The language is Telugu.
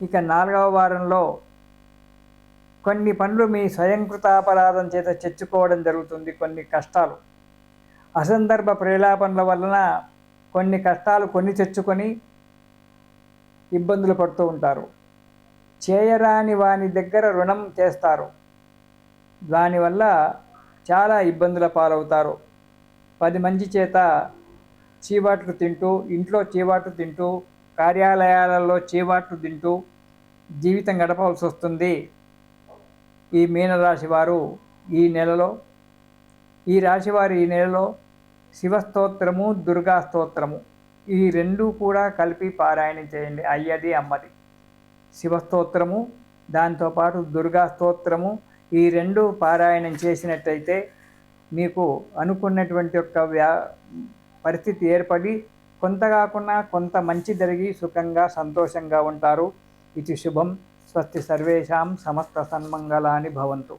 ఇక 4వ వారంలో కొన్ని పనులు మీ స్వయంకృతాపరాధం చేత తెచ్చుకోవడం జరుగుతుంది. కొన్ని కష్టాలు, అసందర్భ ప్రేలాపనల వలన కొన్ని కష్టాలు కొని తెచ్చుకొని ఇబ్బందులు పడుతూ ఉంటారు. చేయరాని వాని దగ్గర రుణం చేస్తారు. దానివల్ల చాలా ఇబ్బందుల పాలవుతారు. 10 మంది చేత చీవాట్లు తింటూ, ఇంట్లో చీవాట్లు తింటూ, కార్యాలయాలలో చీవాట్లు తింటూ జీవితం గడపవలసి వస్తుంది. ఈ మీనరాశి వారు ఈ నెలలో శివస్తోత్రము, దుర్గా స్తోత్రము ఈ రెండు కూడా కలిపి పారాయణం చేయండి. అయ్యది అమ్మది శివస్తోత్రము, దాంతోపాటు దుర్గా స్తోత్రము ఈ రెండు పారాయణం చేసినట్టయితే మీకు అనుకున్నటువంటి పరిస్థితి ఏర్పడి కొంత కాకుండా కొంత మంచి జరిగి సుఖంగా సంతోషంగా ఉంటారు. ఇది శుభం. స్వస్తి సర్వేషాం సమస్త సన్మంగళాని భవంతు.